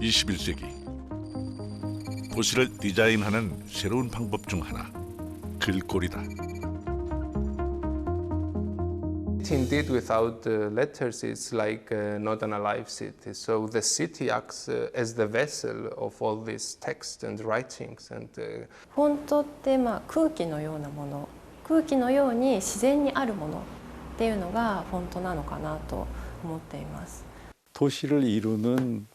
21세기 도시를 디자인하는 새로운 방법 중 하나, 글꼴이다. Indeed, without the letters, it's like not an alive city. So the city acts as the vessel of all this text and writings. And フォントって空気のようなもの、空気のように自然にあるものっていうのがフォントなのかなと思っています。 도시를 이루는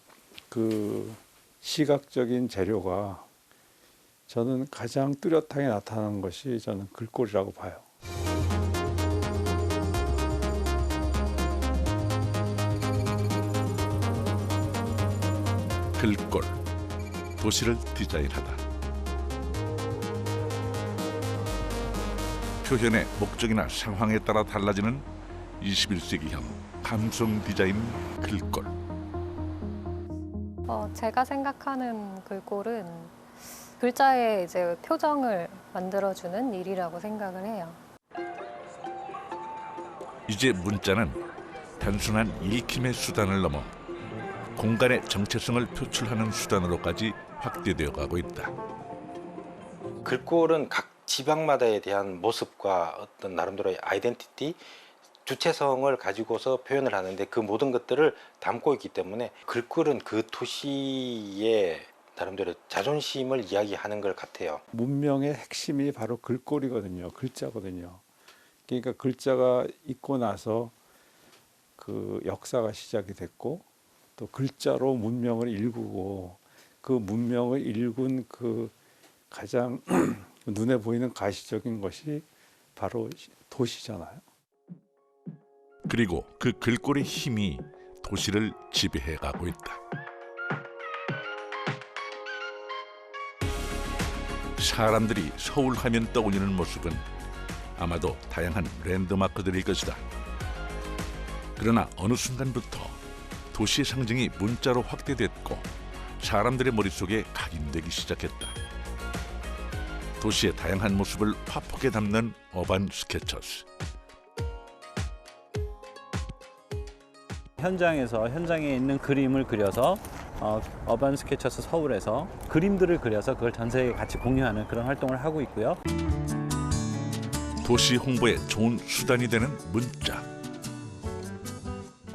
그 시각적인 재료가 저는 가장 뚜렷하게 나타나는 것이 저는 글꼴이라고 봐요. 글꼴, 도시를 디자인하다. 표현의 목적이나 상황에 따라 달라지는 21세기형 감성 디자인 글꼴. 제가 생각하는 글꼴은 글자의 이제 표정을 만들어주는 일이라고 생각을 해요. 이제 문자는 단순한 읽힘의 수단을 넘어 공간의 정체성을 표출하는 수단으로까지 확대되어 가고 있다. 글꼴은 각 지방마다에 대한 모습과 어떤 나름대로의 아이덴티티, 주체성을 가지고서 표현을 하는데 그 모든 것들을 담고 있기 때문에 글꼴은 그 도시의 나름대로 자존심을 이야기하는 것 같아요. 문명의 핵심이 바로 글꼴이거든요. 글자거든요. 그러니까 글자가 있고 나서 그 역사가 시작이 됐고 또 글자로 문명을 일구고 그 문명을 일군 그 가장 눈에 보이는 가시적인 것이 바로 도시잖아요. 그리고 그 글꼴의 힘이 도시를 지배해가고 있다. 사람들이 서울 하면 떠올리는 모습은 아마도 다양한 랜드마크들일 것이다. 그러나 어느 순간부터 도시의 상징이 문자로 확대됐고 사람들의 머릿속에 각인되기 시작했다. 도시의 다양한 모습을 화폭에 담는 어반 스케쳐스. 현장에 있는 그림을 그려서 어반 스케쳐스 서울에서 그림들을 그려서 그걸 전 세계에 같이 공유하는 그런 활동을 하고 있고요. 도시 홍보에 좋은 수단이 되는 문자.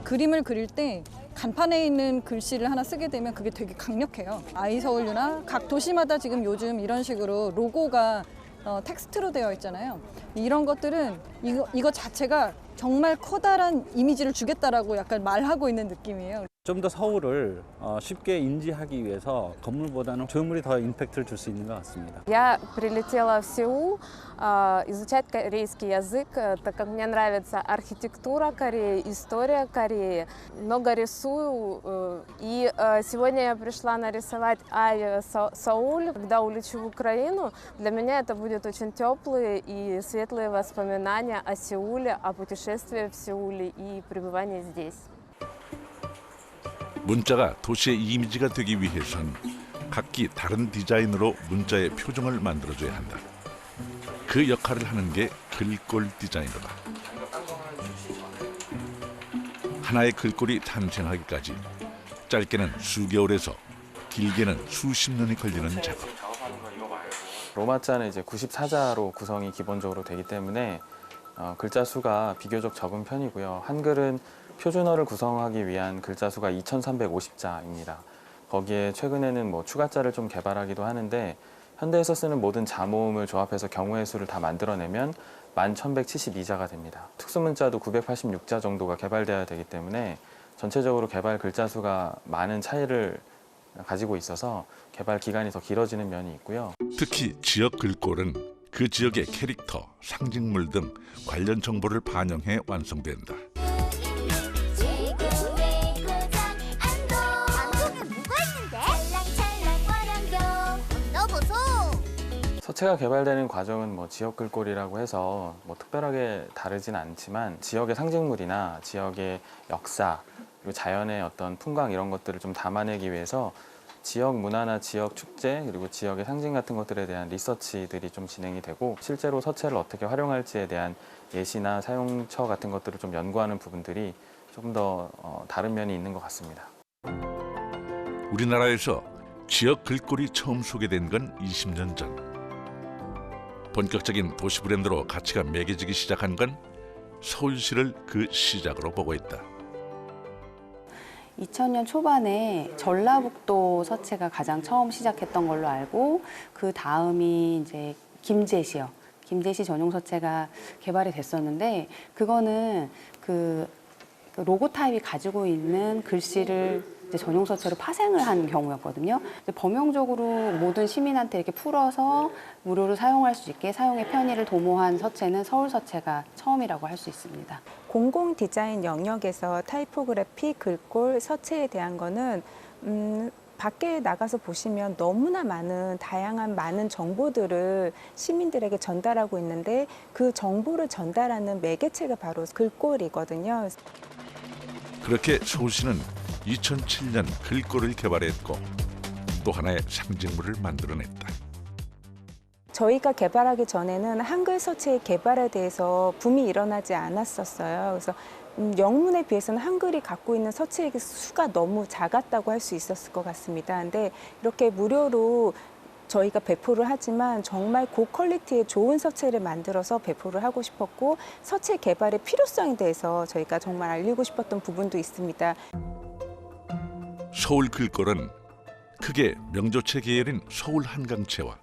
그림을 그릴 때 간판에 있는 글씨를 하나 쓰게 되면 그게 되게 강력해요. 아이서울유나 각 도시마다 지금 요즘 이런 식으로 로고가 텍스트로 되어 있잖아요. 이런 것들은 이거 자체가 정말 커다란 이미지를 주겠다라고 약간 말하고 있는 느낌이에요. 좀 더 서울을 쉽게 인지하기 위해서 건물보다는 조형물이 더 임팩트를 줄 수 있는 것 같습니다. Я прилетела в Сеул изучать корейский язык, так как мне нравится архитектура Кореи, история Кореи. Много рисую, и сегодня я пришла нарисовать Сеул. Когда улечу в Украину, для меня это будет очень теплые и светлые воспоминания о Сеуле, о путешествии в Сеуле и пребывании здесь. 문자가 도시의 이미지가 되기 위해선 각기 다른 디자인으로 문자의 표정을 만들어줘야 한다. 그 역할을 하는 게 글꼴 디자이너다. 하나의 글꼴이 탄생하기까지 짧게는 수개월에서 길게는 수십 년이 걸리는 작업. 로마자는 이제 94자로 구성이 기본적으로 되기 때문에 글자 수가 비교적 적은 편이고요. 한글은 표준어를 구성하기 위한 글자 수가 2350자입니다. 거기에 최근에는 추가자를 좀 개발하기도 하는데 현대에서 쓰는 모든 자모음을 조합해서 경우의 수를 다 만들어내면 11,172자가 됩니다. 특수문자도 986자 정도가 개발되어야 되기 때문에 전체적으로 개발 글자 수가 많은 차이를 가지고 있어서 개발 기간이 더 길어지는 면이 있고요. 특히 지역 글꼴은 그 지역의 캐릭터, 상징물 등 관련 정보를 반영해 완성된다. 서체가 개발되는 과정은 지역 글꼴이라고 해서 특별하게 다르진 않지만 지역의 상징물이나 지역의 역사, 그리고 자연의 어떤 풍광 이런 것들을 좀 담아내기 위해서 지역 문화나 지역 축제 그리고 지역의 상징 같은 것들에 대한 리서치들이 좀 진행이 되고 실제로 서체를 어떻게 활용할지에 대한 예시나 사용처 같은 것들을 좀 연구하는 부분들이 조금 더 다른 면이 있는 것 같습니다. 우리나라에서 지역 글꼴이 처음 소개된 건 20년 전. 본격적인 도시 브랜드로 가치가 매겨지기 시작한 건 서울시를 그 시작으로 보고 있다. 2000년 초반에 전라북도 서체가 가장 처음 시작했던 걸로 알고 그 다음이 이제 김제시요. 김제시 전용 서체가 개발이 됐었는데 그거는 그 로고 타입이 가지고 있는 글씨를 이제 전용 서체로 파생을 한 경우였거든요. 범용적으로 모든 시민한테 이렇게 풀어서 무료로 사용할 수 있게 사용의 편의를 도모한 서체는 서울 서체가 처음이라고 할 수 있습니다. 공공 디자인 영역에서 타이포그래피, 글꼴, 서체에 대한 거는 밖에 나가서 보시면 너무나 많은 정보들을 시민들에게 전달하고 있는데 그 정보를 전달하는 매개체가 바로 글꼴이거든요. 그렇게 서울시는 2007년 글꼴을 개발했고 또 하나의 상징물을 만들어냈다. 저희가 개발하기 전에는 한글 서체의 개발에 대해서 붐이 일어나지 않았었어요. 그래서 영문에 비해서는 한글이 갖고 있는 서체의 수가 너무 작았다고 할 수 있었을 것 같습니다. 근데 이렇게 무료로 저희가 배포를 하지만 정말 고퀄리티의 좋은 서체를 만들어서 배포를 하고 싶었고 서체 개발의 필요성에 대해서 저희가 정말 알리고 싶었던 부분도 있습니다. 서울 글꼴은 크게 명조체 계열인 서울 한강체와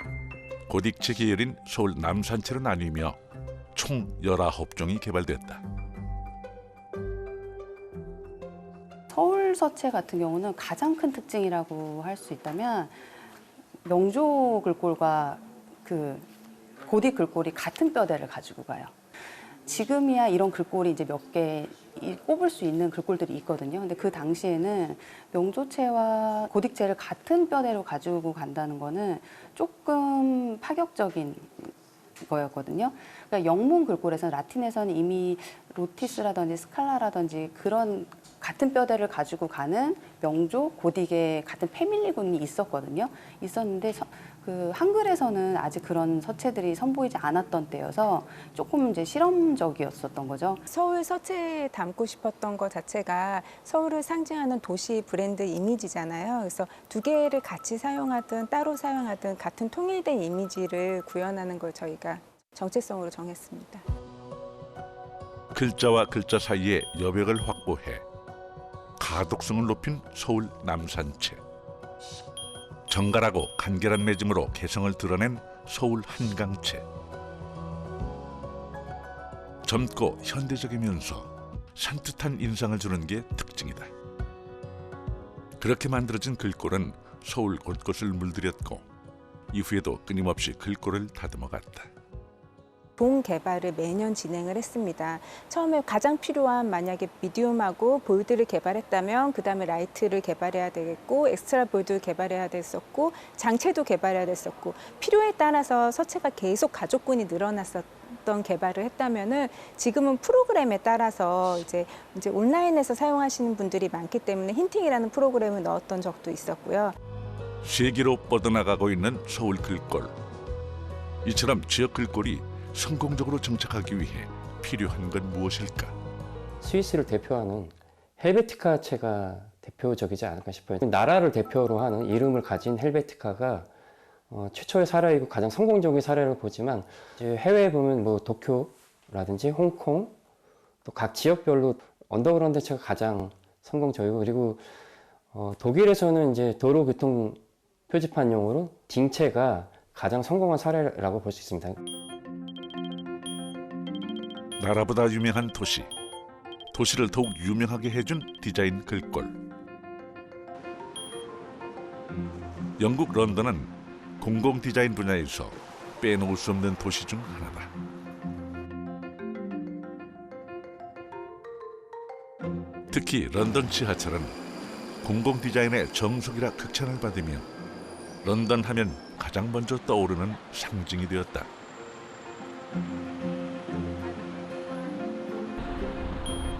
고딕체 계열인 서울 남산체로 나뉘며 총 19종이 개발됐다. 서울 서체 같은 경우는 가장 큰 특징이라고 할 수 있다면 명조 글꼴과 그 고딕 글꼴이 같은 뼈대를 가지고 가요. 지금이야 이런 글꼴이 이제 몇 개 꼽을 수 있는 글꼴들이 있거든요. 근데 그 당시에는 명조체와 고딕체를 같은 뼈대로 가지고 간다는 거는 조금 파격적인 거였거든요. 그러니까 영문 글꼴에서는 라틴에서는 이미 로티스라든지 스칼라라든지 그런 같은 뼈대를 가지고 가는 명조, 고딕의 같은 패밀리군이 있었거든요. 있었는데 그 한글에서는 아직 그런 서체들이 선보이지 않았던 때여서 조금 이제 실험적이었었던 거죠. 서울 서체에 담고 싶었던 것 자체가 서울을 상징하는 도시 브랜드 이미지잖아요. 그래서 두 개를 같이 사용하든 따로 사용하든 같은 통일된 이미지를 구현하는 걸 저희가 정체성으로 정했습니다. 글자와 글자 사이에 여백을 확보해 가독성을 높인 서울 남산체. 정갈하고 간결한 매짐으로 개성을 드러낸 서울 한강체. 젊고 현대적이면서 산뜻한 인상을 주는 게 특징이다. 그렇게 만들어진 글꼴은 서울 곳곳을 물들였고 이후에도 끊임없이 글꼴을 다듬어 갔다. 동 개발을 매년 진행을 했습니다. 처음에 가장 필요한 만약에 미디움하고 볼드를 개발했다면 그 다음에 라이트를 개발해야 되겠고 엑스트라 볼드 개발해야 됐었고 장체도 개발해야 됐었고 필요에 따라서 서체가 계속 가족군이 늘어났었던 개발을 했다면은 지금은 프로그램에 따라서 이제 온라인에서 사용하시는 분들이 많기 때문에 힌팅이라는 프로그램을 넣었던 적도 있었고요. 세계로 뻗어나가고 있는 서울 글꼴. 이처럼 지역 글꼴이 성공적으로 정착하기 위해 필요한 건 무엇일까? 스위스를 대표하는 헬베티카체가 대표적이지 않을까 싶어요. 나라를 대표로 하는 이름을 가진 헬베티카가 최초의 사례이고 가장 성공적인 사례를 보지만 해외에 보면 뭐 도쿄라든지 홍콩 또 각 지역별로 언더그라운드체가 가장 성공적이고 그리고 독일에서는 이제 도로교통 표지판용으로 딩체가 가장 성공한 사례라고 볼 수 있습니다. 나라보다 유명한 도시, 도시를 더욱 유명하게 해준 디자인 글꼴. 영국 런던은 공공 디자인 분야에서 빼놓을 수 없는 도시 중 하나다. 특히 런던 지하철은 공공 디자인의 정석이라 극찬을 받으며 런던 하면 가장 먼저 떠오르는 상징이 되었다.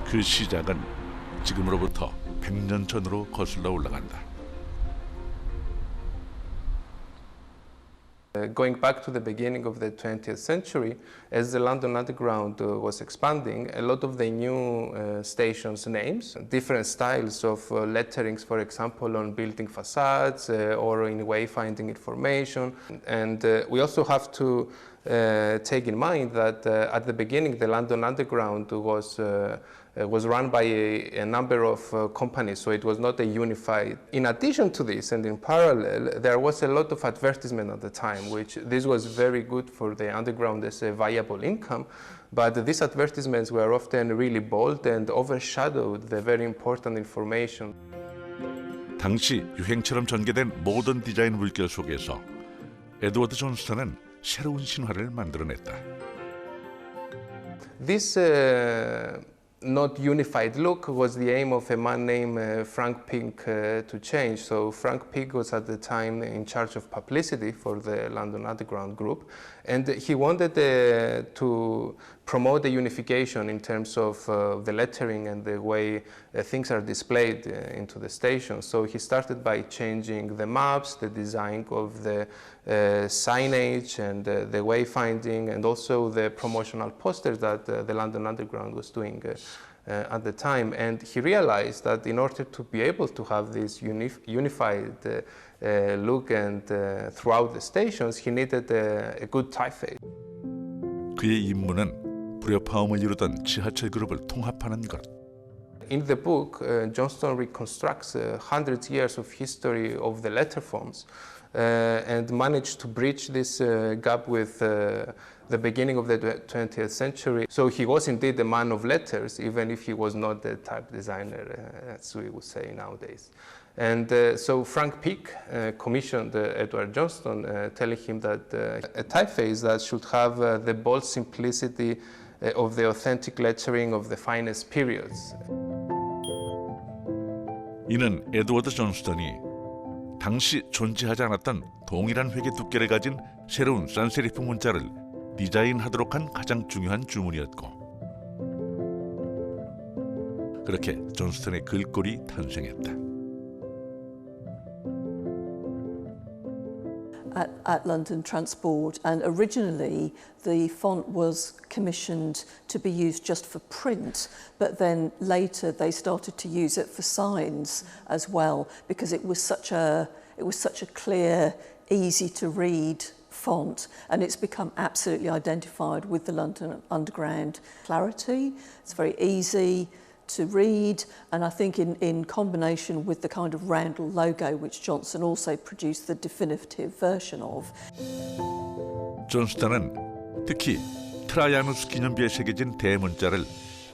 그 시작은 지금으로부터 100년 전으로 거슬러 올라간다. going back to the beginning of the 20th century, as the London Underground was expanding, a lot of the new stations' names, different styles of letterings, for example, on building facades or in wayfinding information. And we also have to take in mind that at the beginning the London Underground was run by a number of companies, so it was not a unified. In addition to this, and in parallel, there was a lot of advertisement at the time, which this was very good for the underground as a viable income, but these advertisements were often really bold and overshadowed the very important information. 당시 유행처럼 전개된 모던 디자인 물결 속에서 에드워드 존스턴은 새로운 신화를 만들어냈다. This not unified look was the aim of a man named Frank Pink to change. So Frank Pink was at the time in charge of publicity for the London Underground group, and he wanted to promote the unification in terms of the lettering and the way things are displayed into the station. So he started by changing the maps, the design of the signage and the wayfinding, and also the promotional posters that the London Underground was doing at the time. And he realized that in order to be able to have this unified look and throughout the stations, he needed a good typeface. 그의 임무는 불협화음을 이루던 지하철 그룹을 통합하는 것. In the book, Johnston reconstructs 100 years of history of the letter forms and managed to bridge this gap with the beginning of the 20th century. So he was indeed a man of letters, even if he was not the type designer, as we would say nowadays. And so Frank Peake commissioned Edward Johnston, telling him that a typeface that should have the bold simplicity of the authentic lettering of the finest periods. 이는 에드워드 존스턴이 당시 존재하지 않았던 동일한 회계 두께를 가진 새로운 산세리프 문자를 디자인하도록 한 가장 중요한 주문이었고, 그렇게 존스턴의 글꼴이 탄생했다. At London Transport, and originally the font was commissioned to be used just for print, but then later they started to use it for signs as well, because it was such a clear, easy to read font, and it's become absolutely identified with the London Underground clarity. It's very easy to read, and I think in combination with the kind of roundel logo which Johnston also produced the definitive version of. 존스턴은 특히 트라이아누스 기념비에 새겨진 대문자를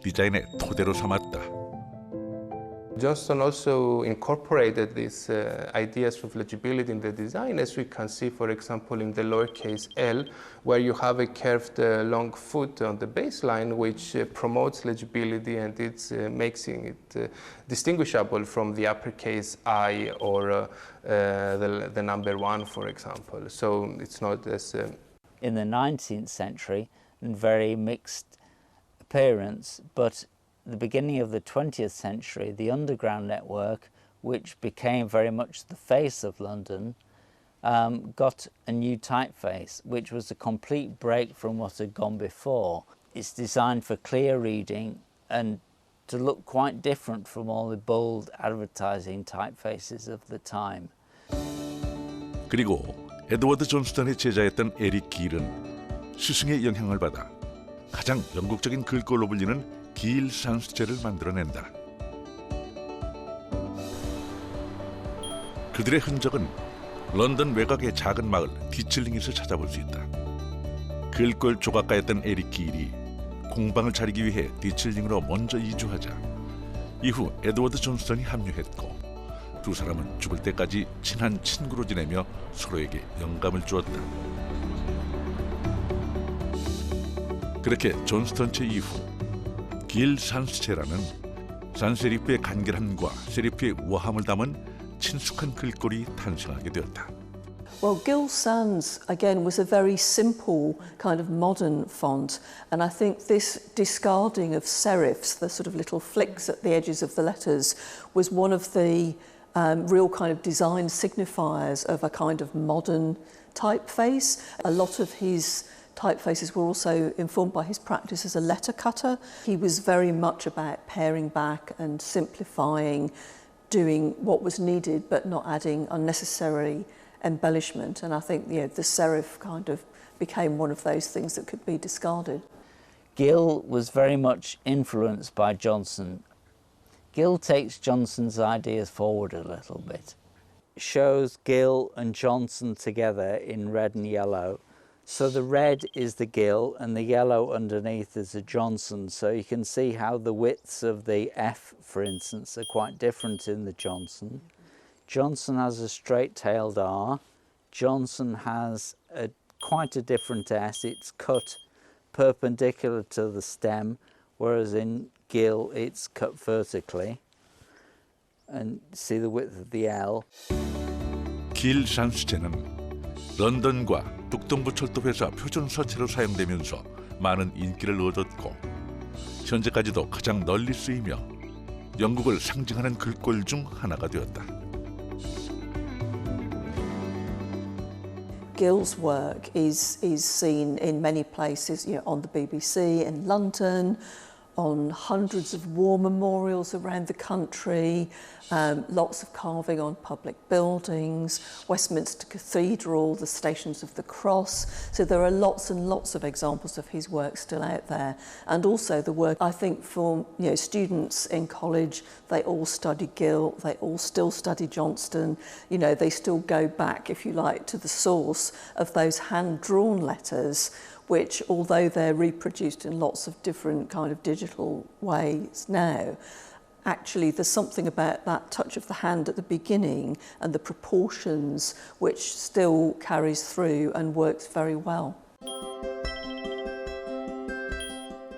디자인의 토대로 삼았다. Johnston also incorporated these ideas of legibility in the design, as we can see, for example, in the lowercase l, where you have a curved long foot on the baseline, which promotes legibility, and it's making it distinguishable from the uppercase I or the number 1, for example. So it's not as... In the 19th century, very mixed appearance, but the beginning of the 20th century, the Underground network, which became very much the face of London, got a new typeface, which was a complete break from what had gone before. It's designed for clear reading and to look quite different from all the bold advertising typefaces of the time. 그리고 에드워드 존스턴의 제자였던 에릭 길은 스승의 영향을 받아 가장 영국적인 글꼴로 불리는 길 산수체를 만들어낸다. 그들의 흔적은 런던 외곽의 작은 마을 디칠링에서 찾아볼 수 있다. 글꼴 조각가였던 에릭 길이 공방을 차리기 위해 디칠링으로 먼저 이주하자 이후 에드워드 존스턴이 합류했고, 두 사람은 죽을 때까지 친한 친구로 지내며 서로에게 영감을 주었다. 그렇게 존스턴체 이후 길 산수체라는 산세리프의 간결함과 세리프의 우아함을 담은 친숙한 글꼴이 탄생하게 되었다. Well, Gill Sans, again, was a very simple kind of modern font, and I think this discarding of serifs, the sort of little flicks at the edges of the letters, was one of the real kind of design signifiers of a kind of modern typeface. A lot of his typefaces were also informed by his practice as a letter cutter. He was very much about paring back and simplifying, doing what was needed but not adding unnecessary embellishment. And I think the serif kind of became one of those things that could be discarded. Gill was very much influenced by Johnson. Gill takes Johnson's ideas forward a little bit. Shows Gill and Johnson together in red and yellow. So the red is the Gill and the yellow underneath is the Johnson. So you can see how the widths of the F, for instance, are quite different in the Johnson. Johnson has a straight-tailed R. Johnson has quite a different S. It's cut perpendicular to the stem, whereas in Gill it's cut vertically. And see the width of the L. 길 샨스체는 런던과 북동부 철도회사 표준 서체로 사용되면서 많은 인기를 얻었고 현재까지도 가장 널리 쓰이며 영국을 상징하는 글꼴 중 하나가 되었다. Gill's work is seen in many places, on the BBC in London, on hundreds of war memorials around the country, lots of carving on public buildings, Westminster Cathedral, the Stations of the Cross. So there are lots and lots of examples of his work still out there. And also the work, I think, for students in college, they all study Gill, they all still study Johnston. They still go back, if you like, to the source of those hand-drawn letters, which, although they're reproduced in lots of different kind of digital ways now, actually there's something about that touch of the hand at the beginning and the proportions which still carries through and works very well.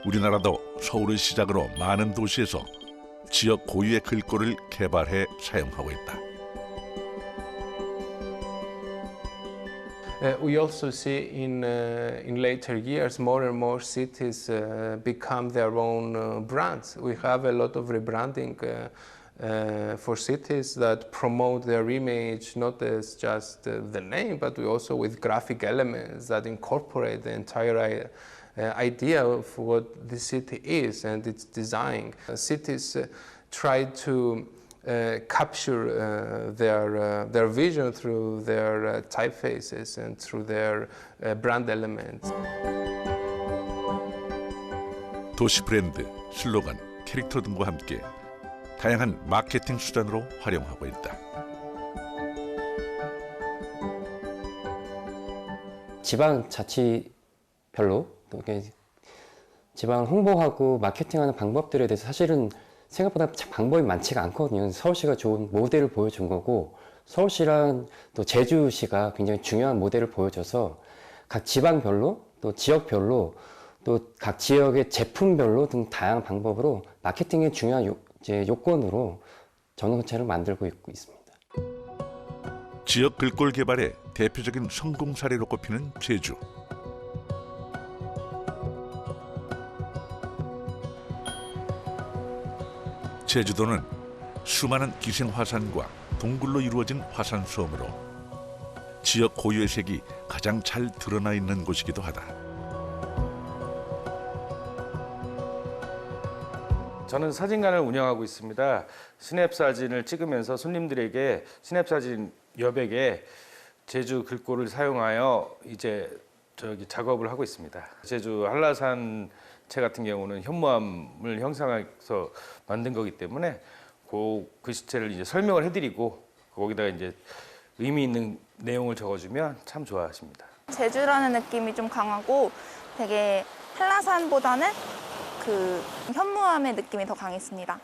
우리나라도 서울을 시작으로 많은 도시에서 지역 고유의 글꼴을 개발해 사용하고 있다. We also see in later years more and more cities become their own brands. We have a lot of rebranding for cities that promote their image not as just the name, but we also with graphic elements that incorporate the entire idea of what the city is and its design. Cities try to capture their vision through their typefaces and through their brand elements. 도시 브랜드, 슬로건, 캐릭터 등과 함께 다양한 마케팅 수단으로 활용하고 있다. 지방 자치별로 또 지방 홍보하고 마케팅하는 방법들에 대해서 사실은 생각보다 방법이 많지가 않거든요. 서울시가 좋은 모델을 보여준 거고 서울시랑 또 제주시가 굉장히 중요한 모델을 보여줘서 각 지방별로 또 지역별로 또 각 지역의 제품별로 등 다양한 방법으로 마케팅의 중요한 요건으로 전원차를 만들고 있습니다. 지역 글꼴 개발의 대표적인 성공 사례로 꼽히는 제주. 제주도는 수많은 기생 화산과 동굴로 이루어진 화산 섬으로 지역 고유의 색이 가장 잘 드러나 있는 곳이기도 하다. 저는 사진관을 운영하고 있습니다. 스냅 사진을 찍으면서 손님들에게 스냅 사진 여백에 제주 글꼴을 사용하여 이제 작업을 하고 있습니다. 제주 한라산체 같은 경우는 현무암을 형상해서 만든 거기 때문에 그 글씨체를 이제 설명을 해드리고 거기다가 이제 의미 있는 내용을 적어주면 참 좋아하십니다. 제주라는 느낌이 좀 강하고 되게 한라산보다는 그 현무암의 느낌이 더 강했습니다.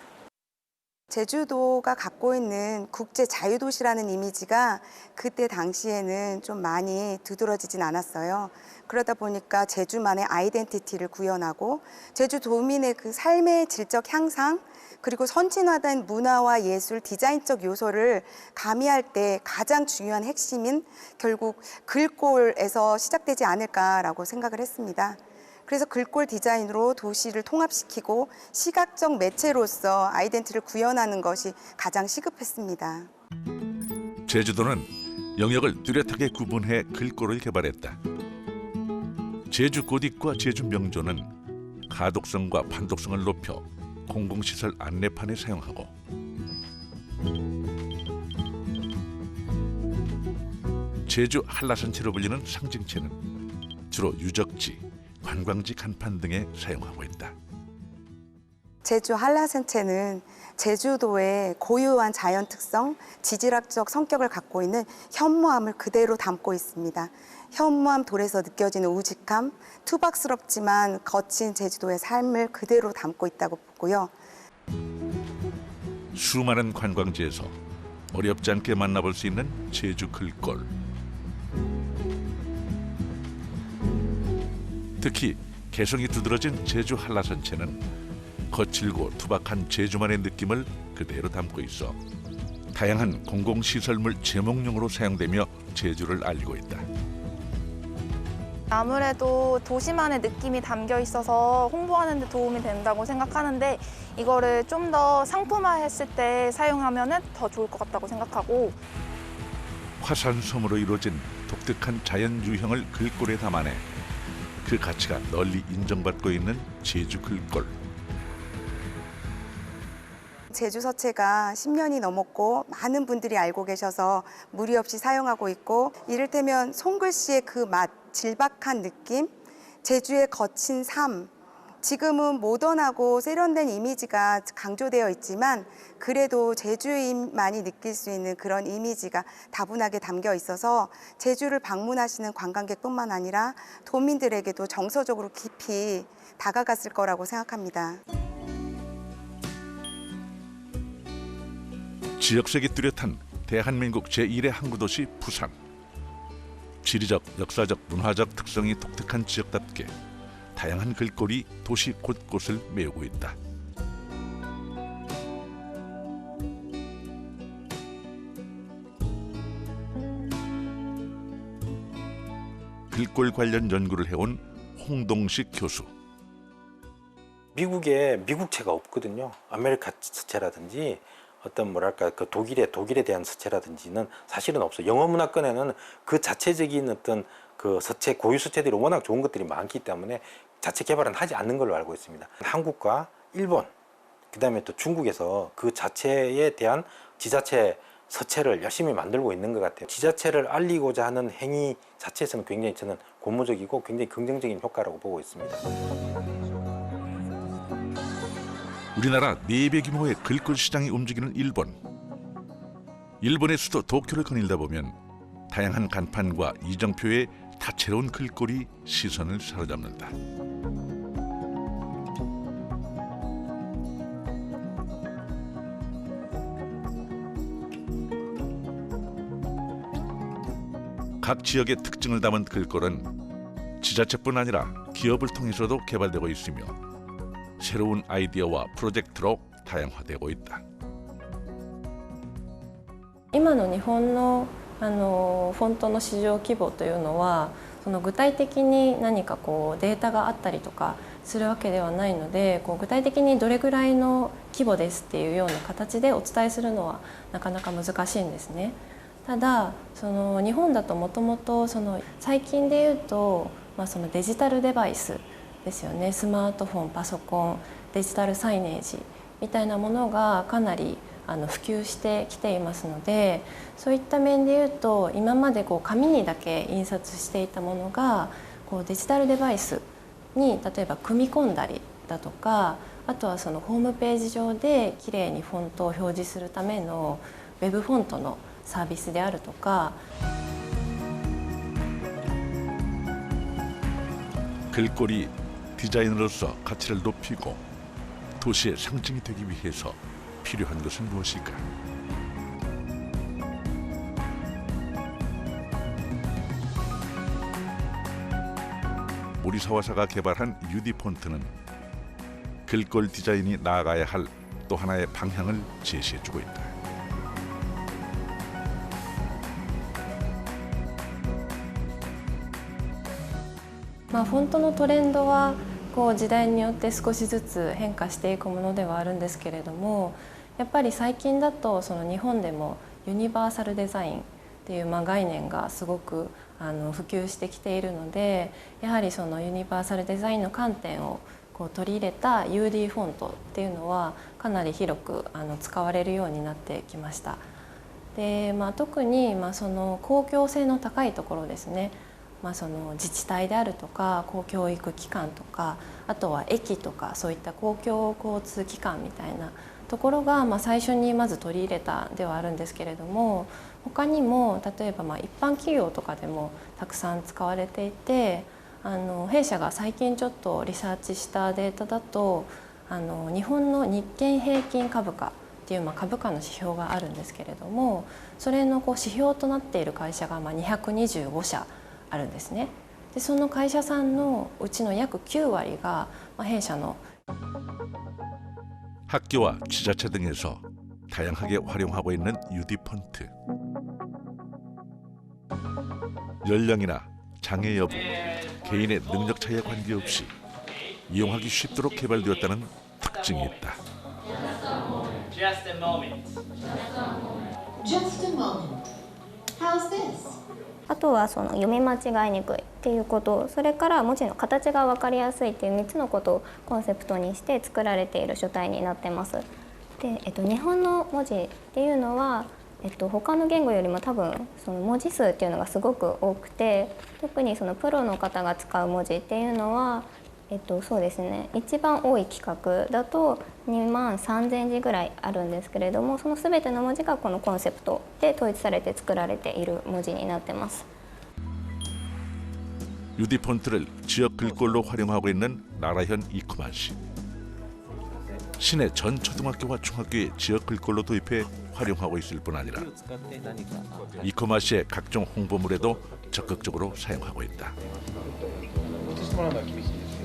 제주도가 갖고 있는 국제 자유도시라는 이미지가 그때 당시에는 좀 많이 두드러지진 않았어요. 그러다 보니까 제주만의 아이덴티티를 구현하고 제주도민의 그 삶의 질적 향상 그리고 선진화된 문화와 예술, 디자인적 요소를 가미할 때 가장 중요한 핵심인 결국 글꼴에서 시작되지 않을까라고 생각을 했습니다. 그래서 글꼴 디자인으로 도시를 통합시키고 시각적 매체로서 아이덴티티를 구현하는 것이 가장 시급했습니다. 제주도는 영역을 뚜렷하게 구분해 글꼴을 개발했다. 제주 고딕과 제주 명조는 가독성과 판독성을 높여 공공시설 안내판에 사용하고 제주 한라산체로 불리는 상징체는 주로 유적지, 관광지 간판 등에 사용하고 있다. 제주 한라산체는 제주도의 고유한 자연 특성, 지질학적 성격을 갖고 있는 현무암을 그대로 담고 있습니다. 현무암 돌에서 느껴지는 우직함, 투박스럽지만 거친 제주도의 삶을 그대로 담고 있다고 보고요. 수많은 관광지에서 어렵지 않게 만나볼 수 있는 제주 글꼴. 특히 개성이 두드러진 제주 한라산체는 거칠고 투박한 제주만의 느낌을 그대로 담고 있어 다양한 공공시설물 제목용으로 사용되며 제주를 알리고 있다. 아무래도 도시만의 느낌이 담겨 있어서 홍보하는 데 도움이 된다고 생각하는데 이거를 좀 더 상품화했을 때 사용하면 더 좋을 것 같다고 생각하고 화산섬으로 이루어진 독특한 자연 유형을 글꼴에 담아내 그 가치가 널리 인정받고 있는 제주 글꼴. 제주 서체가 10년이 넘었고 많은 분들이 알고 계셔서 무리 없이 사용하고 있고 이를테면 손글씨의 그 맛, 질박한 느낌, 제주의 거친 삶, 지금은 모던하고 세련된 이미지가 강조되어 있지만 그래도 제주인만이 느낄 수 있는 그런 이미지가 다분하게 담겨 있어서 제주를 방문하시는 관광객뿐만 아니라 도민들에게도 정서적으로 깊이 다가갔을 거라고 생각합니다. 지역색이 뚜렷한 대한민국 제1의 항구도시 부산. 지리적, 역사적, 문화적 특성이 독특한 지역답게 다양한 글꼴이 도시 곳곳을 메우고 있다. 글꼴 관련 연구를 해온 홍동식 교수. 미국에 미국체가 없거든요. 아메리카 서체라든지 어떤 뭐랄까 그 독일에 대한 서체라든지는 사실은 없어요. 영어 문화권에는 그 자체적인 어떤 그 서체 고유 서체들이 워낙 좋은 것들이 많기 때문에 자체 개발은 하지 않는 걸로 알고 있습니다. 한국과 일본 그다음에 또 중국에서 그 자체에 대한 지자체 서체를 열심히 만들고 있는 것 같아요. 지자체를 알리고자 하는 행위 자체에서는 굉장히 저는 고무적이고 굉장히 긍정적인 효과라고 보고 있습니다. 우리나라 4배 규모의 글꼴 시장이 움직이는 일본. 일본의 수도 도쿄를 거닐다 보면 다양한 간판과 이정표의 다채로운 글꼴이 시선을 사로잡는다. 각 지역의 특징을 담은 글꼴은 지자체뿐 아니라 기업을 통해서도 개발되고 있으며 새로운 아이디어와 프로젝트로 다양화되고 있다. 今の日本のフォントの市場規模というのはその具体的に何かこうデータがあったりとかするわけではないのでこう具体的にどれぐらいの規模ですっていうような形でお伝えするのはなかなか難しいんですね。ただその日本だともともと最近でいうと、そのデジタルデバイスですよね。スマートフォン、パソコン、デジタルサイネージみたいなものがかなり普及してきていますので、そういった面でいうと今までこう紙にだけ印刷していたものがこうデジタルデバイスに例えば組み込んだりだとか、あとはそのホームページ上できれいにフォントを表示するためのウェブフォントのサービスであるとか。 글꼴이 디자인으로서 가치를 높이고 도시의 상징이 되기 위해서 필요한 것은 무엇일까? 모리사와사가 개발한 UD 폰트는 글꼴 디자인이 나아가야 할 또 하나의 방향을 제시해주고 있다. フォントのトレンドはこう時代によって少しずつ変化していくものではあるんですけれども、やっぱり最近だとその日本でもユニバーサルデザインっていう概念がすごく普及してきているので、やはりそのユニバーサルデザインの観点を取り入れた UD フォントっていうのはかなり広く使われるようになってきました。で、特にその公共性の高いところですね、その自治体であるとか公教育機関とか、あとは駅とかそういった公共交通機関みたいなところが最初にまず取り入れたではあるんですけれども、他にも例えば一般企業とかでもたくさん使われていて、弊社が最近ちょっとリサーチしたデータだと日本の日経平均株価っていう株価の指標があるんですけれども、それの指標となっている会社が225社あるんですね。でその会社さんのうちの約9割が弊社の학교와 지자체 등에서 다양하게 활용하고 있는 UD 폰트. 연령이나 장애 여부, 개인의 능력 차이에 관계없이 이용하기 쉽도록 개발되었다는 특징이 있다. Just a moment. Just a moment. How's this? あとはその読み間違いにくいっていうこと、それから文字の形が分かりやすいっていう3つのことをコンセプトにして作られている書体になってます。で、日本の文字っていうのは、他の言語よりも多分その文字数っていうのがすごく多くて、特にそのプロの方が使う文字っていうのは、そうですね、一番多い規格だと2万3000字ぐらいあるんですけれども、その全ての文字がこのコンセプトで統一されて作られている文字になってます。UD 폰트를 지역 글꼴로 활용하고 있는 나라현 이쿠마 씨. 시내 전 초등학교와 중학교에 지역 글꼴로 도입해 활용하고 있을 뿐 아니라 이쿠마 씨의 각종 홍보물에도 적극적으로 사용하고 있다.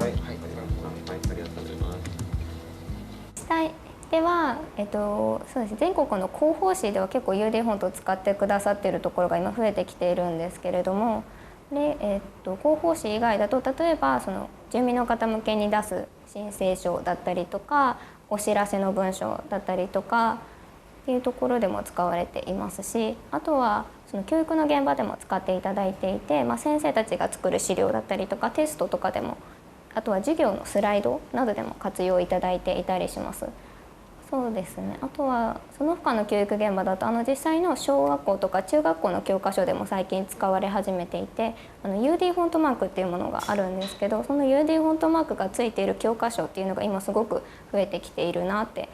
自治体では、そうです。全国の広報誌では結構 UD フォントを使ってくださっているところが今増えてきているんですけれども、で、広報誌以外だと例えばその住民の方向けに出す申請書だったりとか、お知らせの文章だったりとかっていうところでも使われていますし、あとはその教育の現場でも使っていただいていて、先生たちが作る資料だったりとかテストとかでも、あとは授業のスライドなどでも活用いただいていたりします。そうですね。あとはその他の教育現場だと実際の小学校とか中学校の教科書でも最近使われ始めていて、UD フォントマークっていうものがあるんですけど、その UD フォントマークがついている教科書っていうのが今すごく増えてきているなって。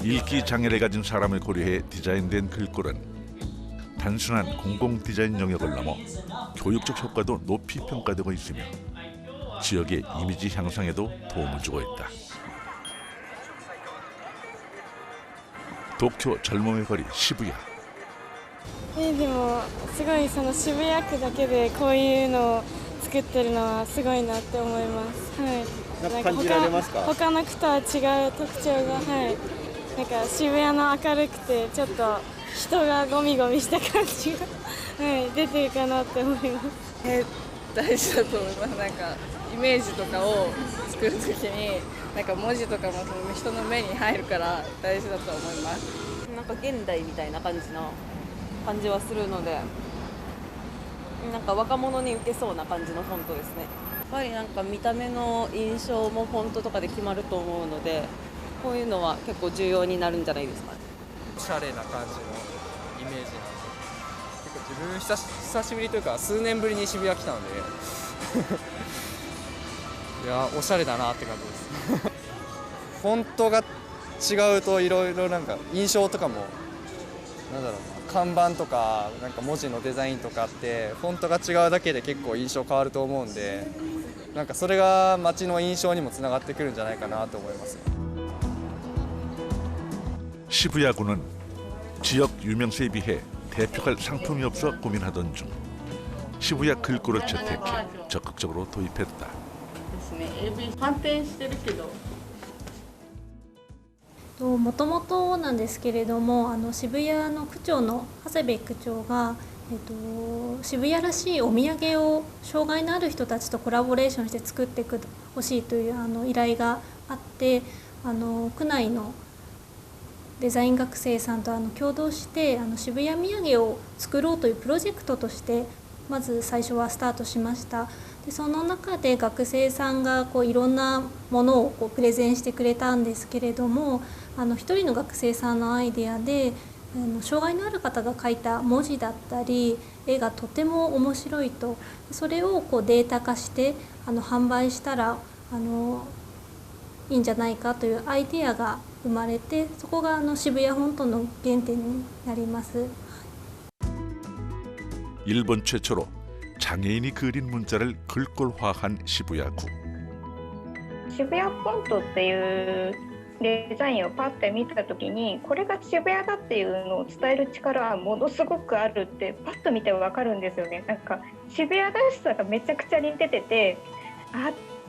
읽기 장애를 가진 사람을 고려해 디자인된 글꼴은 단순한 공공 디자인 영역을 넘어 교육적 효과도 높이 평가되고 있으며 지역의 이미지 향상에도 도움을 주고 있다. 도쿄 젊음의 거리 시부야. でもすごいその渋谷区だけでこういうのを作ってるのはすごいなって思います。はい。なんか感じられますか？他の区とは違う特徴が、はい。なんか渋谷の明るくてちょっと人がゴミゴミした感じが、はい、出てるかなって思います。大事だと思います。なんかイメージとかを作るときになんか文字とかも人の目に入るから大事だと思います。なんか現代みたいな感じはするので、なんか若者に受けそうな感じのフォントですね。やっぱりなんか見た目の印象もフォントとかで決まると思うので、こういうのは結構重要になるんじゃないですかね。おしゃれな感じのイメージなんで、結構自分久しぶりというか数年ぶりに渋谷来たのでいやおしゃれだなって感じですフォントが違うといろいろなんか印象とかもなんだろうな、看板とかなんか文字のデザインとかってフォントが違うだけで結構印象変わると思うんで、なんかそれが街の印象にもつながってくるんじゃないかなと思います。 시부야구는 지역 유명세에 비해 대표할 상품이 없어 고민하던 중 시부야 글꼴을 채택해 적극적으로 도입했다. もともとなんですけれども、渋谷の区長の長谷部区長が、渋谷らしいお土産を障害のある人たちとコラボレーションして作ってほしいという依頼があって区内のデザイン学生さんと共同して渋谷土産を作ろうというプロジェクトとしてまず最初はスタートしました。でその中で学生さんがいろんなものをプレゼンしてくれたんですけれども一人の学生さんのアイデアで障害のある方が書いた文字だったり絵がとても面白いとそれをデータ化して販売したらいいんじゃないかというアイデアが生まれてそこが渋谷本島の原点になります。 일본 최초로 장애인이 그린 문자를 글꼴화한 시부야구. 渋谷フォントっていうデザインをパッて見た時にこれが渋谷だっていうのを伝える力はものすごくあるってパッと見て分かるんですよね。なんか渋谷らしさがめちゃくちゃ似てて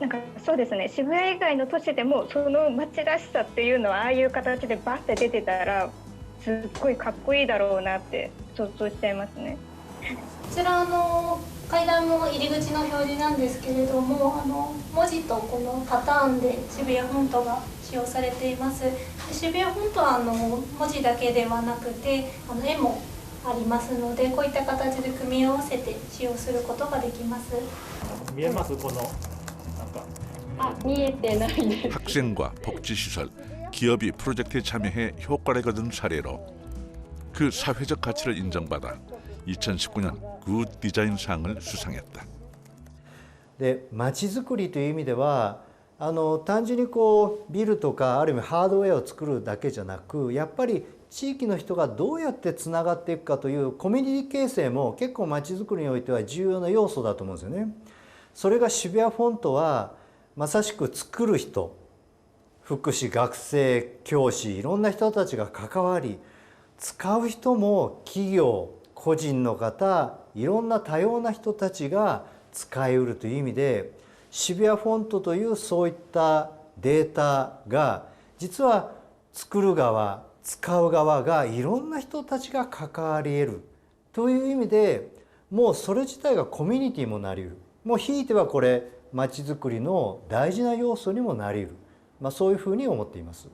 なんかそうですね渋谷以外の都市でもその街らしさっていうのはああいう形でバッて出てたらすっごいかっこいいだろうなって想像しちゃいますね。こちら階段の入り口の表示なんですけれども文字とこのパターンで渋谷フォントが使用されています。渋谷フォントは文字だけではなくて絵もありますのでこういった形で組み合わせて使用することができます。見えますこの見えてないです。 학생과 복지시설, 기업이 프로젝트에 참여해 효과를 거둔 사례로 그 사회적 가치를 인정받아 2019년 굿 디자인상을 수상했다. で街づくりという意味では単純にビルとかある意味ハードウェアを作るだけじゃなくやっぱり地域の人がどうやってつながっていくかというコミュニティ形成も結構街づくりにおいては重要な要素だと思うんですよね。それが渋谷フォントはまさしく作る人福祉学生教師いろんな人たちが関わり使う人も企業個人の方いろんな多様な人たちが使いうるという意味で渋谷フォントというそういったデータが実は作る側使う側がいろんな人たちが関わり得るという意味でもうそれ自体がコミュニティもなり得るもうひいてはこれ街づくりの大事な要素にもなり得る、そういうふうに思っています。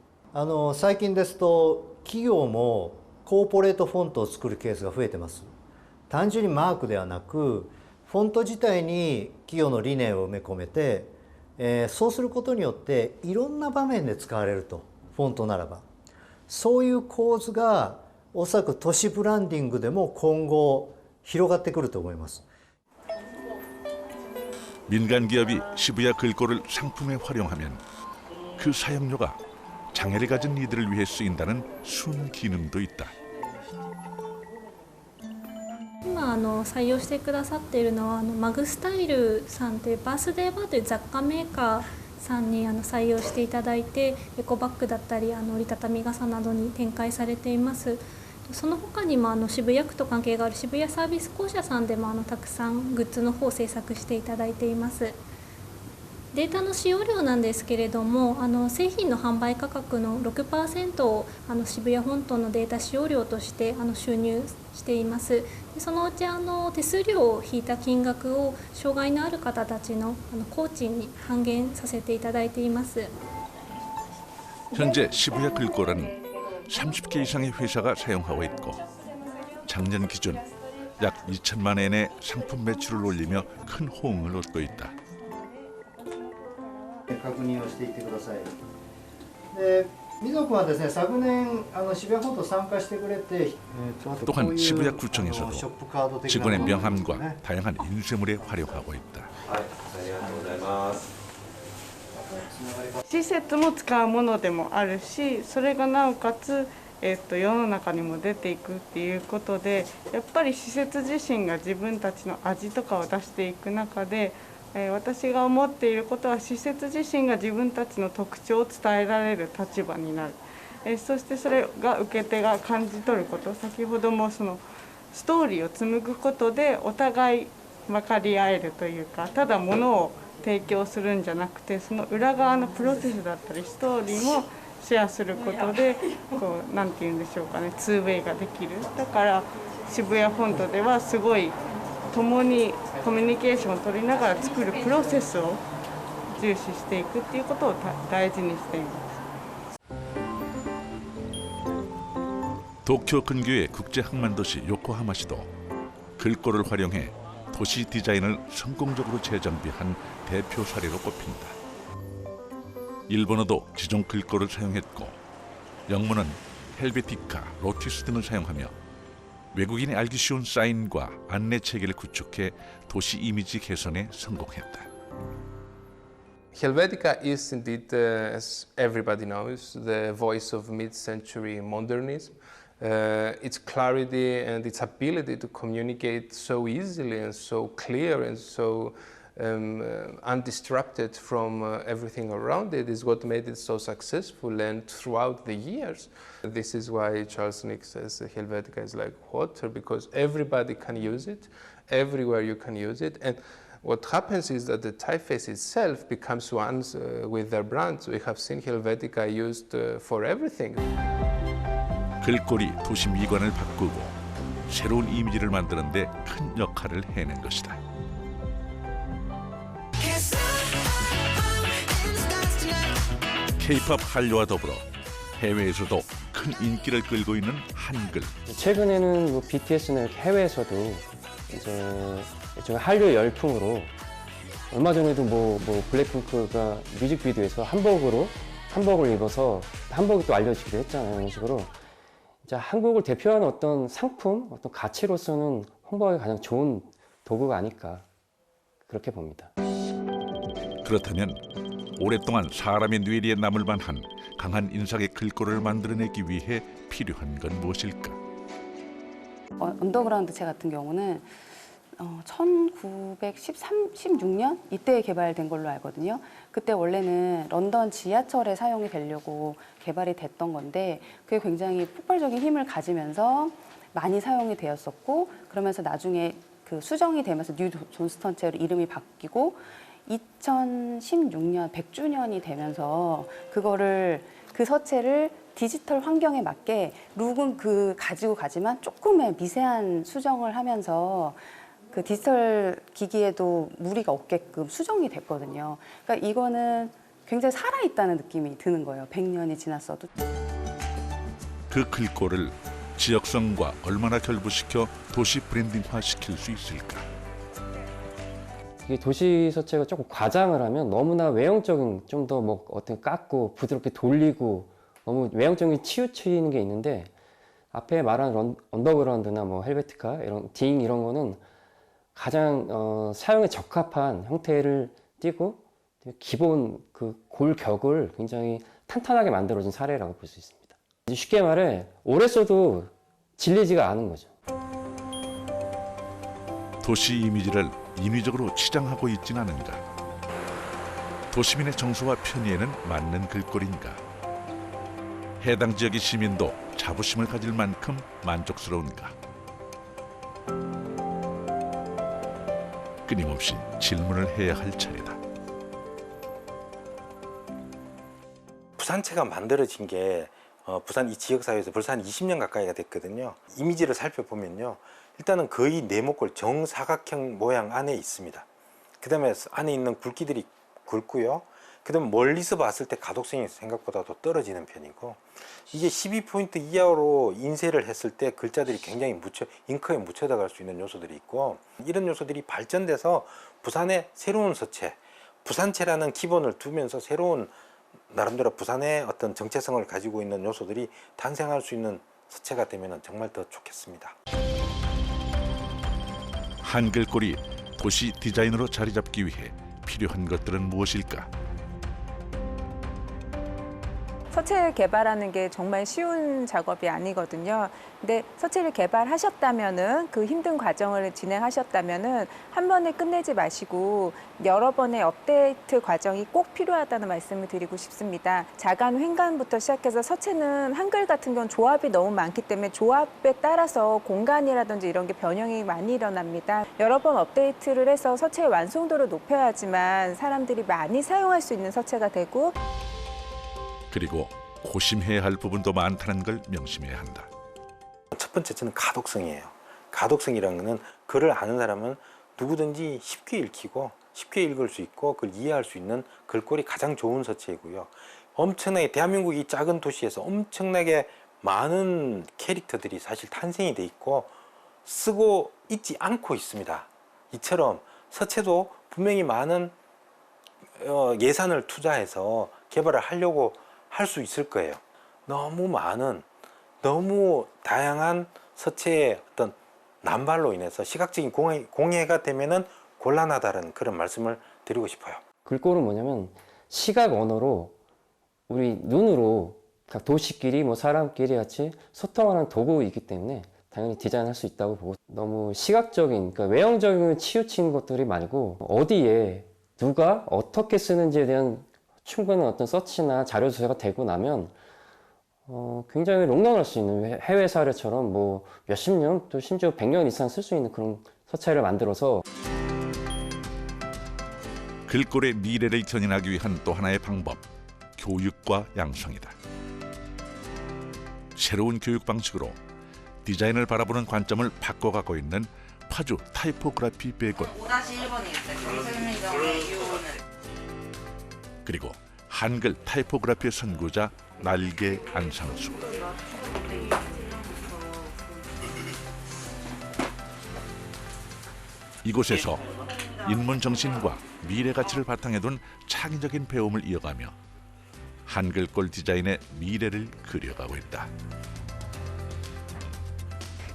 最近ですと企業もコーポレートフォントを作るケースが増えてます。単純にマークではなくフォント自体に企業の理念を埋め込めて、そうすることによっていろんな場面で使われるとフォントならばそういう構図がおそらく都市ブランディングでも今後広がってくると思います。 민간 기업이 시부야 글꼴을 상품에 활용하면 그 사용료가 장애를 가진 이들을 위해 쓰인다는 순기능도 있다. 今採用してくださっているのはマグスタイルさんというバースデーバーという雑貨メーカーさんに採用していただいてエコバッグだったり折りたたみ傘などに展開されています。その他にも渋谷区と関係がある渋谷サービス公社さんでもたくさんグッズの方を制作していただいています。データの使用量なんですけれども製品の販売価格の 6% を渋谷フォントのデータ使用量として収入しています。そのうち手数料を引いた金額を障害のある方たちの工賃に還元させていただいています。 현재 시부야 글꼴은 30개 이상의 회사가 사용하고 있고 작년 기준 약 2천만 엔의 상품 매출을 올리며 큰 호응을 얻고 있다. 確認をしていってください。で、みぞくはですね、昨年渋谷フォント参加してくれて、 또한 시부야구청에서도 직원의 명함과 다양한 인쇄물에 활용하고 있다. ありがとうございます。 施設も使うものでもあるしそれがなおかつ、世の中にも出ていくっていうことでやっぱり施設自身が自分たちの味とかを出していく中で、私が思っていることは施設自身が自分たちの特徴を伝えられる立場になる、そしてそれが受け手が感じ取ること先ほどもそのストーリーを紡ぐことでお互い分かり合えるというかただものを提供するんじゃなくてその裏側のプロセスだったりストーリーもシェアすることでなんて言うんでしょうかね2ウェイができる。だから渋谷フォントではすごい共にコミュニケーションを取りながら作るプロセスを重視していくっていうことを大事にしています。 도쿄 근교의 국제 항만 도시 요코하마시도 글꼴을 활용해 도시 디자인을 성공적으로 재정비한 대표 사례로 꼽힌다. 일본어도 지종 글꼴을 사용했고 영문은 헬베티카, 로티스 등을 사용하며 외국인이 알기 쉬운 사인과 안내 체계를 구축해 도시 이미지 개선에 성공했다. Helvetica is indeed, as everybody knows, the voice of mid-century modernism. Its clarity and its ability to communicate so easily and so clear and so undisrupted from everything around it is what made it so successful. And throughout the years, this is why Charles Nick says Helvetica is like water, because everybody can use it, everywhere you can use it. And what happens is that the typeface itself becomes one with their brands. We have seen Helvetica used for everything. 글꼴이 도시 미관을 바꾸고 새로운 이미지를 만드는 데 큰 역할을 해낸 것이다. K-팝 한류와 더불어 해외에서도 큰 인기를 끌고 있는 한글. 최근에는 뭐 BTS는 해외에서도 이제 일종의 한류 열풍으로 얼마 전에도 뭐 블랙핑크가 뮤직비디오에서 한복을 입어서 한복이 또 알려지기도 했잖아요. 이런 식으로. 이제 한국을 대표하는 어떤 상품, 어떤 가치로서는 홍보하기 가장 좋은 도구가 아닐까 그렇게 봅니다. 그렇다면 오랫동안 사람의 뇌리에 남을 만한 강한 인상의 글꼴을 만들어내기 위해 필요한 건 무엇일까? 언더그라운드 체 같은 경우는 1916년 이때 개발된 걸로 알거든요. 그때 원래는 런던 지하철에 사용이 되려고 개발이 됐던 건데 그게 굉장히 폭발적인 힘을 가지면서 많이 사용이 되었었고 그러면서 나중에 그 수정이 되면서 뉴 존스턴 체로 이름이 바뀌고 2016년 100주년이 되면서 그 서체를 디지털 환경에 맞게 룩은 가지고 가지만 조금의 미세한 수정을 하면서 그 디지털 기기에도 무리가 없게끔 수정이 됐거든요. 그러니까 이거는 굉장히 살아있다는 느낌이 드는 거예요. 100년이 지났어도. 그 글꼴을 지역성과 얼마나 결부시켜 도시 브랜딩화 시킬 수 있을까? 이게 도시 서체가 조금 과장을 하면 너무나 외형적인 좀 더 뭐 어떤 깎고 부드럽게 돌리고 너무 외형적인 치우치는 게 있는데 앞에 말한 언더그라운드나 뭐 헬베티카 이런 딩 이런 거는 가장 사용에 적합한 형태를 띠고 기본 그 골격을 굉장히 탄탄하게 만들어준 사례라고 볼 수 있습니다. 쉽게 말해 오래 써도 질리지가 않은 거죠. 도시 이미지를 인위적으로 치장하고 있진 않은가? 도시민의 정서와 편의에는 맞는 글꼴인가? 해당 지역의 시민도 자부심을 가질 만큼 만족스러운가? 끊임없이 질문을 해야 할 차례다. 부산체가 만들어진 게 부산 이 지역사회에서 벌써 한 20년 가까이가 됐거든요. 이미지를 살펴보면요. 일단은 거의 네모꼴 정사각형 모양 안에 있습니다. 그 다음에 안에 있는 굵기들이 굵고요. 그 다음에 멀리서 봤을 때 가독성이 생각보다 더 떨어지는 편이고 이게 12포인트 이하로 인쇄를 했을 때 글자들이 굉장히 잉크에 묻혀 들어갈 수 있는 요소들이 있고 이런 요소들이 발전돼서 부산의 새로운 서체, 부산체라는 기본을 두면서 새로운 나름대로 부산의 어떤 정체성을 가지고 있는 요소들이 탄생할 수 있는 서체가 되면 정말 더 좋겠습니다. 한글꼴이 도시 디자인으로 자리 잡기 위해 필요한 것들은 무엇일까? 서체를 개발하는 게 정말 쉬운 작업이 아니거든요. 근데 서체를 개발하셨다면은 그 힘든 과정을 진행하셨다면은 한 번에 끝내지 마시고 여러 번의 업데이트 과정이 꼭 필요하다는 말씀을 드리고 싶습니다. 자간 횡간부터 시작해서 서체는 한글 같은 경우는 조합이 너무 많기 때문에 조합에 따라서 공간이라든지 이런 게 변형이 많이 일어납니다. 여러 번 업데이트를 해서 서체의 완성도를 높여야지만 사람들이 많이 사용할 수 있는 서체가 되고 그리고 고심해야 할 부분도 많다는 걸 명심해야 한다. 첫 번째는 가독성이에요. 가독성이라는 것은 글을 아는 사람은 누구든지 쉽게 읽히고 쉽게 읽을 수 있고 그걸 이해할 수 있는 글꼴이 가장 좋은 서체이고요. 엄청나게 대한민국 이 작은 도시에서 엄청나게 많은 캐릭터들이 사실 탄생이 돼 있고 쓰고 있지 않고 있습니다. 이처럼 서체도 분명히 많은 예산을 투자해서 개발을 하려고 할 수 있을 거예요. 너무 많은 너무 다양한 서체의 어떤 남발로 인해서 시각적인 공해가 되면은 곤란하다는 그런 말씀을 드리고 싶어요. 글꼴은 뭐냐면 시각 언어로 우리 눈으로 도시끼리 뭐 사람끼리 같이 소통하는 도구이기 때문에 당연히 디자인할 수 있다고 보고, 너무 시각적인, 그러니까 외형적인 치우친 것들이 말고 어디에 누가 어떻게 쓰는지에 대한 충분한 어떤 서치나 자료 조사가 되고 나면 굉장히 롱런할 수 있는, 해외 사례처럼 뭐 몇십 년 또 심지어 100년 이상 쓸 수 있는 그런 서체를 만들어서. 글꼴의 미래를 견인하기 위한 또 하나의 방법, 교육과 양성이다. 새로운 교육 방식으로 디자인을 바라보는 관점을 바꿔가고 있는 파주 타이포그래피 백원, 그리고 한글 타이포그래피의 선구자 날개 안상수. 이곳에서 인문 정신과 미래 가치를 바탕에 둔 창의적인 배움을 이어가며 한글꼴 디자인의 미래를 그려가고 있다.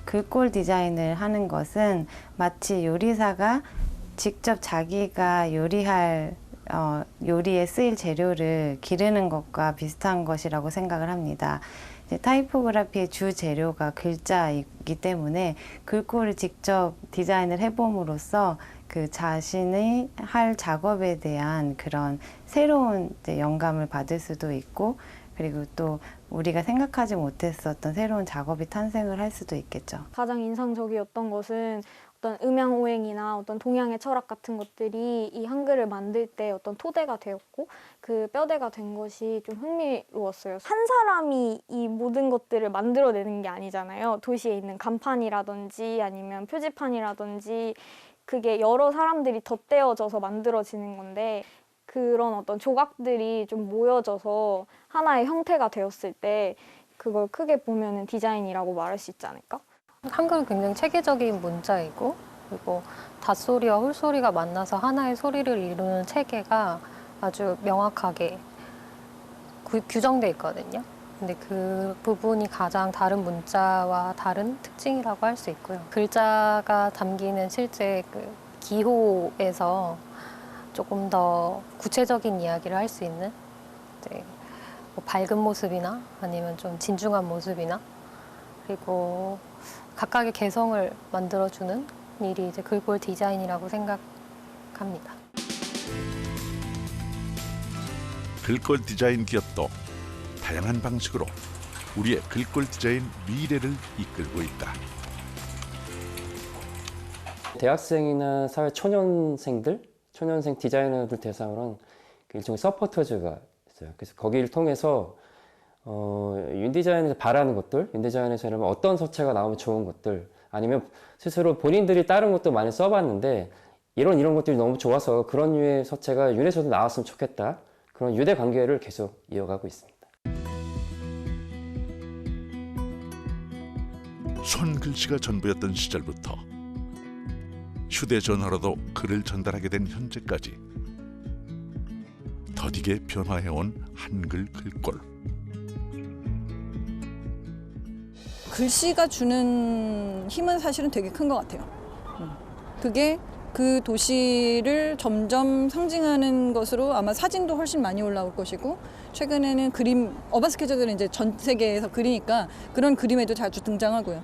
글꼴 디자인을 하는 것은 마치 요리사가 직접 자기가 요리에 쓰일 재료를 기르는 것과 비슷한 것이라고 생각을 합니다. 타이포그래피의 주 재료가 글자이기 때문에 글꼴을 직접 디자인을 해봄으로써 그 자신이 할 작업에 대한 그런 새로운 영감을 받을 수도 있고, 그리고 또 우리가 생각하지 못했었던 새로운 작업이 탄생을 할 수도 있겠죠. 가장 인상적이었던 것은 어떤 음양오행이나 어떤 동양의 철학 같은 것들이 이 한글을 만들 때 어떤 토대가 되었고 그 뼈대가 된 것이 좀 흥미로웠어요. 한 사람이 이 모든 것들을 만들어내는 게 아니잖아요. 도시에 있는 간판이라든지 아니면 표지판이라든지 그게 여러 사람들이 덧대어져서 만들어지는 건데, 그런 어떤 조각들이 좀 모여져서 하나의 형태가 되었을 때 그걸 크게 보면은 디자인이라고 말할 수 있지 않을까? 한글은 굉장히 체계적인 문자이고, 그리고 닷소리와 홀소리가 만나서 하나의 소리를 이루는 체계가 아주 명확하게 규정돼 있거든요. 근데 그 부분이 가장 다른 문자와 다른 특징이라고 할 수 있고요. 글자가 담기는 실제 그 기호에서 조금 더 구체적인 이야기를 할 수 있는, 뭐 밝은 모습이나 아니면 좀 진중한 모습이나, 그리고 각각의 개성을 만들어주는 일이 이제 글꼴 디자인이라고 생각합니다. 글꼴 디자인 기업도 다양한 방식으로 우리의 글꼴 디자인 미래를 이끌고 있다. 대학생이나 사회 초년생 디자이너들 대상으로 일종의 서포터즈가 있어요. 그래서 거기를 통해서 윤디자인에서 바라는 것들, 윤디자인에서 어떤 서체가 나오면 좋은 것들, 아니면 스스로 본인들이 다른 것도 많이 써봤는데 이런 것들이 너무 좋아서 그런 류의 서체가 윤에서도 나왔으면 좋겠다, 그런 유대 관계를 계속 이어가고 있습니다. 손글씨가 전부였던 시절부터 휴대전화로도 글을 전달하게 된 현재까지 더디게 변화해온 한글 글꼴. 글씨가 주는 힘은 사실은 되게 큰 것 같아요. 그게 그 도시를 점점 상징하는 것으로 아마 사진도 훨씬 많이 올라올 것이고, 최근에는 그림, 어반 스케쳐들은 이제 전 세계에서 그리니까 그런 그림에도 자주 등장하고요.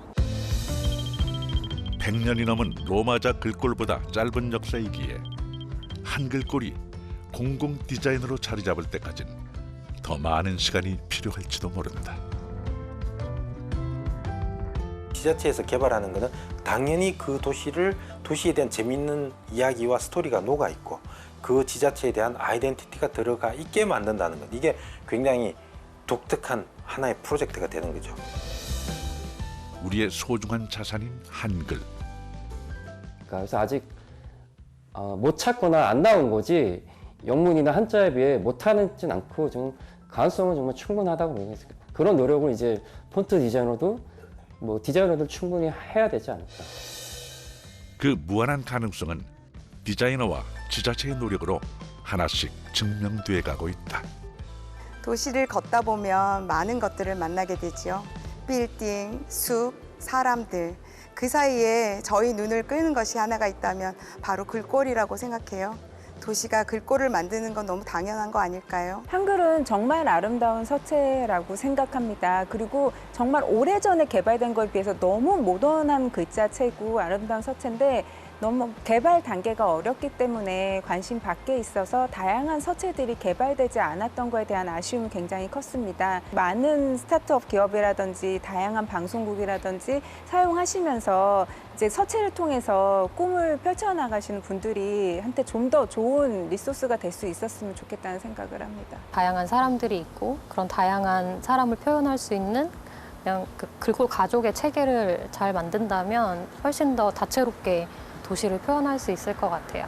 100년이 넘은 로마자 글꼴보다 짧은 역사이기에 한글꼴이 공공 디자인으로 자리 잡을 때까지는 더 많은 시간이 필요할지도 모른다. 지자체에서 개발하는 것은 당연히 그 도시에 대한 재미있는 이야기와 스토리가 녹아 있고 그 지자체에 대한 아이덴티티가 들어가 있게 만든다는 것, 이게 굉장히 독특한 하나의 프로젝트가 되는 거죠. 우리의 소중한 자산인 한글. 그래서 아직 못 찾거나 안 나온 거지 영문이나 한자에 비해 못하는진 않고 좀 가능성은 정말 충분하다고 보겠습니다. 그런 노력을 이제 폰트 디자이너도 뭐 디자이너들 충분히 해야 되지 않을까. 그 무한한 가능성은 디자이너와 지자체의 노력으로 하나씩 증명돼 가고 있다. 도시를 걷다 보면 많은 것들을 만나게 되지요. 빌딩, 숲, 사람들. 그 사이에 저희 눈을 끄는 것이 하나가 있다면 바로 글꼴이라고 생각해요. 도시가 글꼴을 만드는 건 너무 당연한 거 아닐까요? 한글은 정말 아름다운 서체라고 생각합니다. 그리고 정말 오래전에 개발된 거에 비해서 너무 모던한 글자체고 아름다운 서체인데 너무 개발 단계가 어렵기 때문에 관심 밖에 있어서 다양한 서체들이 개발되지 않았던 거에 대한 아쉬움이 굉장히 컸습니다. 많은 스타트업 기업이라든지 다양한 방송국이라든지 사용하시면서 이제 서체를 통해서 꿈을 펼쳐나가시는 분들이 한테 좀 더 좋은 리소스가 될 수 있었으면 좋겠다는 생각을 합니다. 다양한 사람들이 있고 그런 다양한 사람을 표현할 수 있는 그냥 그 글꼴 가족의 체계를 잘 만든다면 훨씬 더 다채롭게 도시를 표현할 수 있을 것 같아요.